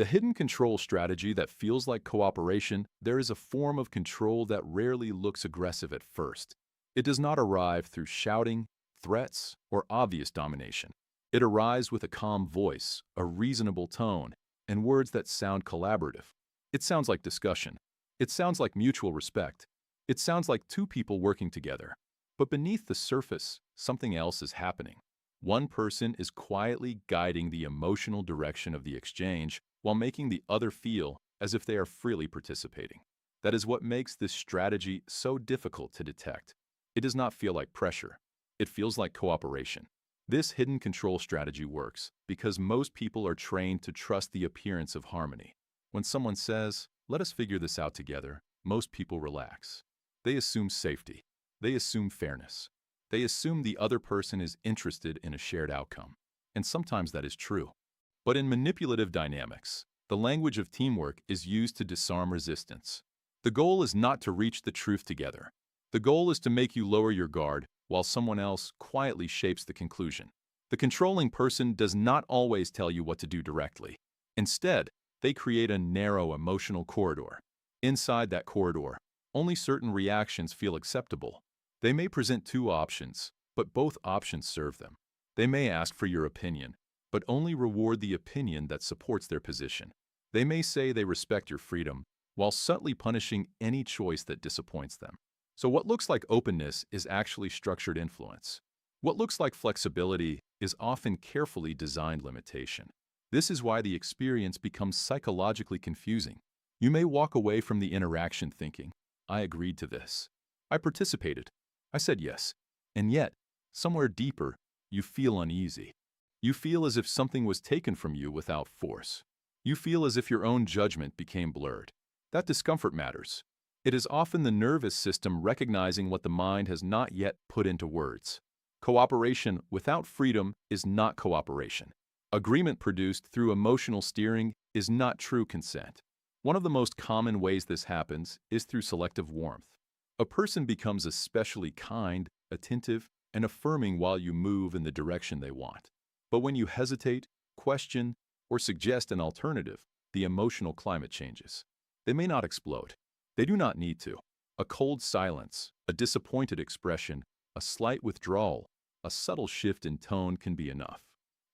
The hidden control strategy that feels like cooperation, there is a form of control that rarely looks aggressive at first. It does not arrive through shouting, threats, or obvious domination. It arrives with a calm voice, a reasonable tone, and words that sound collaborative. It sounds like discussion. It sounds like mutual respect. It sounds like two people working together. But beneath the surface, something else is happening. One person is quietly guiding the emotional direction of the exchange while making the other feel as if they are freely participating. That is what makes this strategy so difficult to detect. It does not feel like pressure. It feels like cooperation. This hidden control strategy works because most people are trained to trust the appearance of harmony. When someone says, "Let us figure this out together," most people relax. They assume safety. They assume fairness. They assume the other person is interested in a shared outcome. And sometimes that is true. But in manipulative dynamics, the language of teamwork is used to disarm resistance. The goal is not to reach the truth together. The goal is to make you lower your guard while someone else quietly shapes the conclusion. The controlling person does not always tell you what to do directly. Instead, they create a narrow emotional corridor. Inside that corridor, only certain reactions feel acceptable. They may present two options, but both options serve them. They may ask for your opinion, but only reward the opinion that supports their position. They may say they respect your freedom, while subtly punishing any choice that disappoints them. So what looks like openness is actually structured influence. What looks like flexibility is often carefully designed limitation. This is why the experience becomes psychologically confusing. You may walk away from the interaction thinking, "I agreed to this. I participated. I said yes." And yet, somewhere deeper, you feel uneasy. You feel as if something was taken from you without force. You feel as if your own judgment became blurred. That discomfort matters. It is often the nervous system recognizing what the mind has not yet put into words. Cooperation without freedom is not cooperation. Agreement produced through emotional steering is not true consent. One of the most common ways this happens is through selective warmth. A person becomes especially kind, attentive, and affirming while you move in the direction they want. But when you hesitate, question, or suggest an alternative, the emotional climate changes. They may not explode. They do not need to. A cold silence, a disappointed expression, a slight withdrawal, a subtle shift in tone can be enough.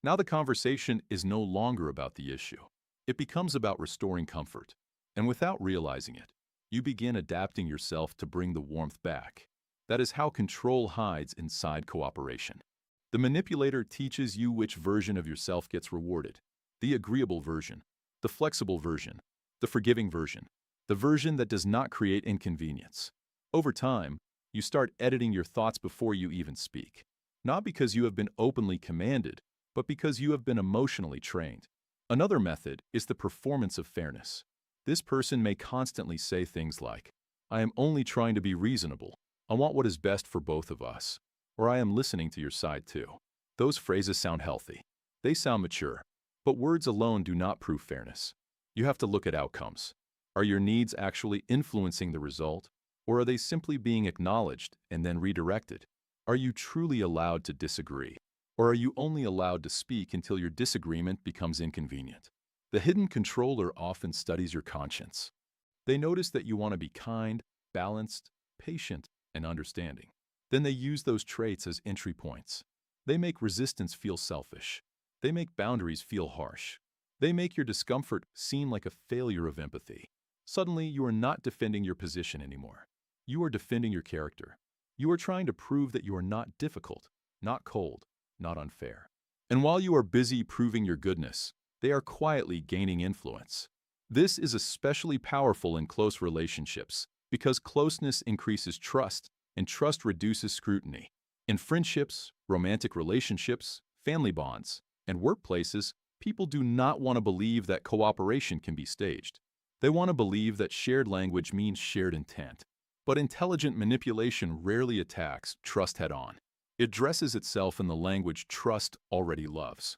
Now the conversation is no longer about the issue. It becomes about restoring comfort. And without realizing it, you begin adapting yourself to bring the warmth back. That is how control hides inside cooperation. The manipulator teaches you which version of yourself gets rewarded. The agreeable version, the flexible version, the forgiving version, the version that does not create inconvenience. Over time, you start editing your thoughts before you even speak. Not because you have been openly commanded, but because you have been emotionally trained. Another method is the performance of fairness. This person may constantly say things like, "I am only trying to be reasonable. I want what is best for both of us," or "I am listening to your side too." Those phrases sound healthy. They sound mature. But words alone do not prove fairness. You have to look at outcomes. Are your needs actually influencing the result, or are they simply being acknowledged and then redirected? Are you truly allowed to disagree, or are you only allowed to speak until your disagreement becomes inconvenient? The hidden controller often studies your conscience. They notice that you want to be kind, balanced, patient, and understanding. Then they use those traits as entry points. They make resistance feel selfish. They make boundaries feel harsh. They make your discomfort seem like a failure of empathy. Suddenly, you are not defending your position anymore. You are defending your character. You are trying to prove that you are not difficult, not cold, not unfair. And while you are busy proving your goodness, they are quietly gaining influence. This is especially powerful in close relationships because closeness increases trust and trust reduces scrutiny. In friendships, romantic relationships, family bonds, and workplaces, people do not want to believe that cooperation can be staged. They want to believe that shared language means shared intent. But intelligent manipulation rarely attacks trust head-on. It dresses itself in the language trust already loves.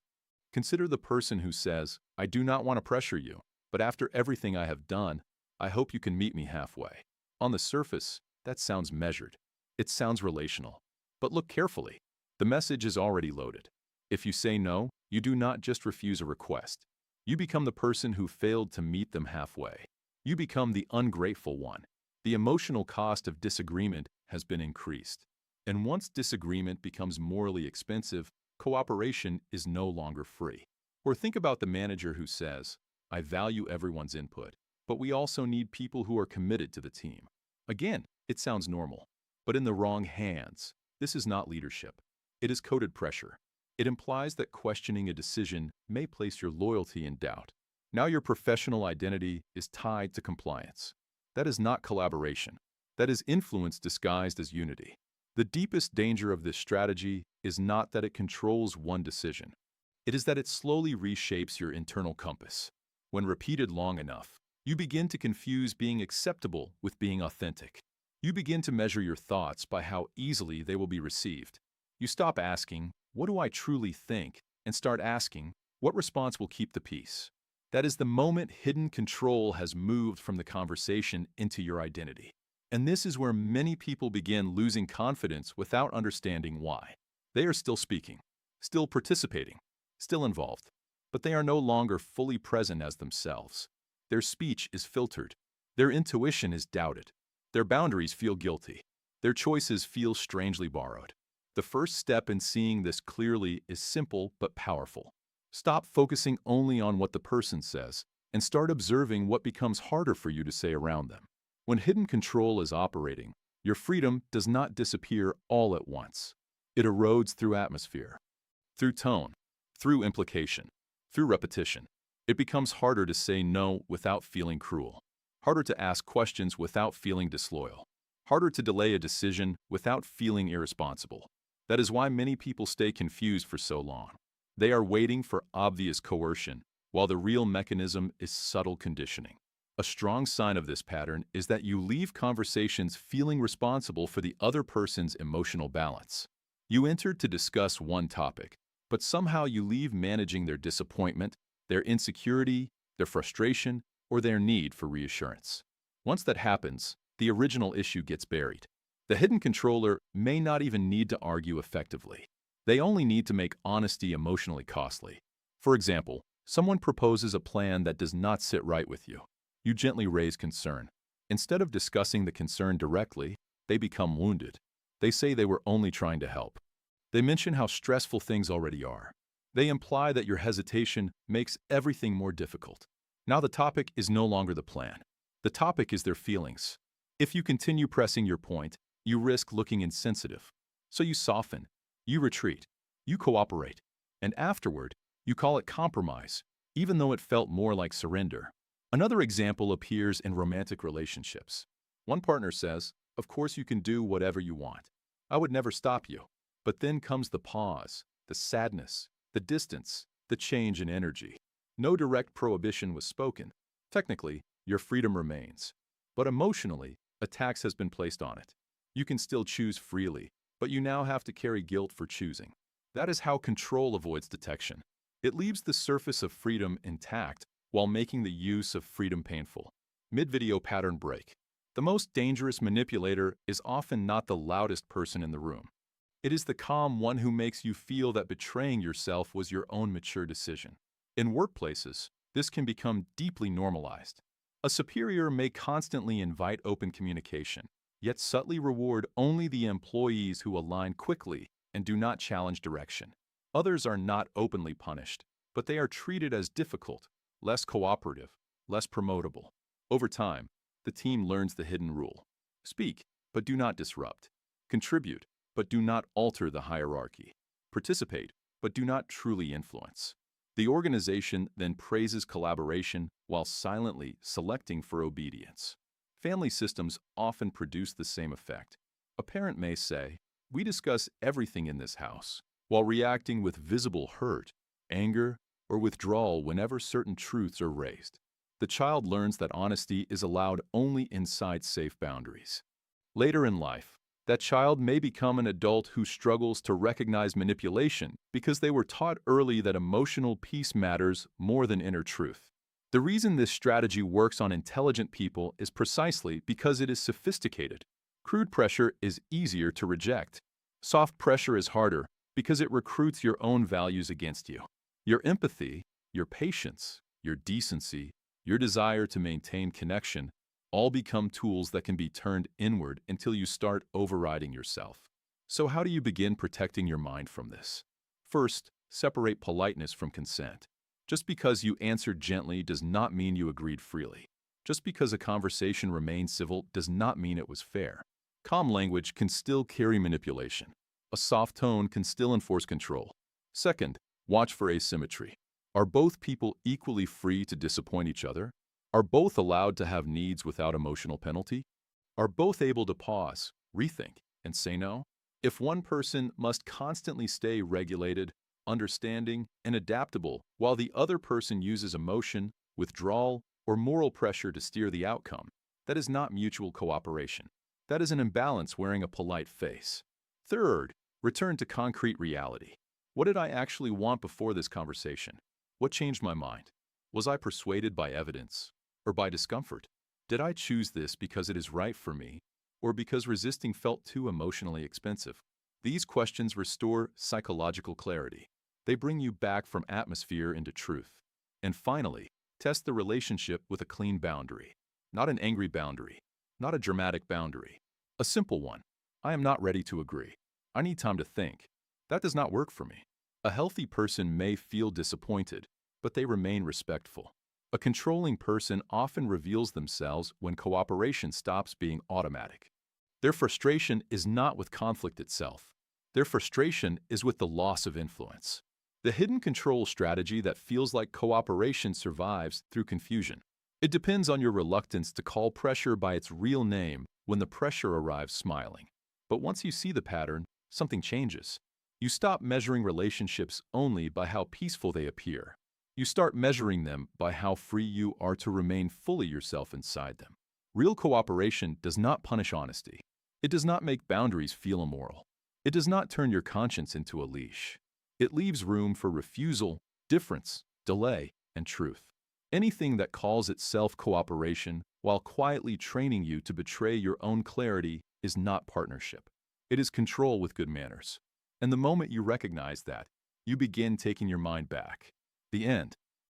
Consider the person who says, "I do not want to pressure you, but after everything I have done, I hope you can meet me halfway." On the surface, that sounds measured. It sounds relational. But look carefully. The message is already loaded. If you say no, you do not just refuse a request. You become the person who failed to meet them halfway. You become the ungrateful one. The emotional cost of disagreement has been increased. And once disagreement becomes morally expensive, cooperation is no longer free. Or think about the manager who says, "I value everyone's input, but we also need people who are committed to the team." Again, it sounds normal, but in the wrong hands, this is not leadership. It is coded pressure. It implies that questioning a decision may place your loyalty in doubt. Now your professional identity is tied to compliance. That is not collaboration. That is influence disguised as unity. The deepest danger of this strategy is not that it controls one decision. It is that it slowly reshapes your internal compass. When repeated long enough, you begin to confuse being acceptable with being authentic. You begin to measure your thoughts by how easily they will be received. You stop asking, "What do I truly think?" and start asking, "What response will keep the peace?" That is the moment hidden control has moved from the conversation into your identity. And this is where many people begin losing confidence without understanding why. They are still speaking, still participating, still involved, but they are no longer fully present as themselves. Their speech is filtered. Their intuition is doubted. Their boundaries feel guilty. Their choices feel strangely borrowed. The first step in seeing this clearly is simple but powerful. Stop focusing only on what the person says and start observing what becomes harder for you to say around them. When hidden control is operating, your freedom does not disappear all at once. It erodes through atmosphere, through tone, through implication, through repetition. It becomes harder to say no without feeling cruel, harder to ask questions without feeling disloyal, harder to delay a decision without feeling irresponsible. That is why many people stay confused for so long. They are waiting for obvious coercion, while the real mechanism is subtle conditioning. A strong sign of this pattern is that you leave conversations feeling responsible for the other person's emotional balance. You enter to discuss one topic, but somehow you leave managing their disappointment, their insecurity, their frustration, or their need for reassurance. Once that happens, the original issue gets buried. The hidden controller may not even need to argue effectively. They only need to make honesty emotionally costly. For example, someone proposes a plan that does not sit right with you. You gently raise concern. Instead of discussing the concern directly, they become wounded. They say they were only trying to help. They mention how stressful things already are. They imply that your hesitation makes everything more difficult. Now the topic is no longer the plan. The topic is their feelings. If you continue pressing your point, you risk looking insensitive. So you soften, you retreat, you cooperate, and afterward, you call it compromise, even though it felt more like surrender. Another example appears in romantic relationships. One partner says, "Of course you can do whatever you want. I would never stop you." But then comes the pause, the sadness, the distance, the change in energy. No direct prohibition was spoken. Technically, your freedom remains. But emotionally, a tax has been placed on it. You can still choose freely, but you now have to carry guilt for choosing. That is how control avoids detection. It leaves the surface of freedom intact while making the use of freedom painful. Mid-video pattern break. The most dangerous manipulator is often not the loudest person in the room. It is the calm one who makes you feel that betraying yourself was your own mature decision. In workplaces, this can become deeply normalized. A superior may constantly invite open communication, yet subtly reward only the employees who align quickly and do not challenge direction. Others are not openly punished, but they are treated as difficult, less cooperative, less promotable. Over time, the team learns the hidden rule. Speak, but do not disrupt. Contribute, but do not alter the hierarchy. Participate, but do not truly influence. The organization then praises collaboration while silently selecting for obedience. Family systems often produce the same effect. A parent may say, "We discuss everything in this house," while reacting with visible hurt, anger, or withdrawal whenever certain truths are raised. The child learns that honesty is allowed only inside safe boundaries. Later in life, that child may become an adult who struggles to recognize manipulation because they were taught early that emotional peace matters more than inner truth. The reason this strategy works on intelligent people is precisely because it is sophisticated. Crude pressure is easier to reject. Soft pressure is harder because it recruits your own values against you. Your empathy, your patience, your decency, your desire to maintain connection, all become tools that can be turned inward until you start overriding yourself. So how do you begin protecting your mind from this? First, separate politeness from consent. Just because you answered gently does not mean you agreed freely. Just because a conversation remained civil does not mean it was fair. Calm language can still carry manipulation. A soft tone can still enforce control. Second, watch for asymmetry. Are both people equally free to disappoint each other? Are both allowed to have needs without emotional penalty? Are both able to pause, rethink, and say no? If one person must constantly stay regulated, understanding, and adaptable while the other person uses emotion, withdrawal, or moral pressure to steer the outcome, that is not mutual cooperation. That is an imbalance wearing a polite face. Third, return to concrete reality. What did I actually want before this conversation? What changed my mind? Was I persuaded by evidence or by discomfort? Did I choose this because it is right for me or because resisting felt too emotionally expensive? These questions restore psychological clarity. They bring you back from atmosphere into truth. And finally, test the relationship with a clean boundary. Not an angry boundary, not a dramatic boundary. A simple one. I am not ready to agree. I need time to think. That does not work for me. A healthy person may feel disappointed, but they remain respectful. A controlling person often reveals themselves when cooperation stops being automatic. Their frustration is not with conflict itself. Their frustration is with the loss of influence. The hidden control strategy that feels like cooperation survives through confusion. It depends on your reluctance to call pressure by its real name when the pressure arrives smiling. But once you see the pattern, something changes. You stop measuring relationships only by how peaceful they appear. You start measuring them by how free you are to remain fully yourself inside them. Real cooperation does not punish honesty. It does not make boundaries feel immoral. It does not turn your conscience into a leash. It leaves room for refusal, difference, delay, and truth. Anything that calls itself cooperation while quietly training you to betray your own clarity is not partnership. It is control with good manners. And the moment you recognize that, you begin taking your mind back. The end.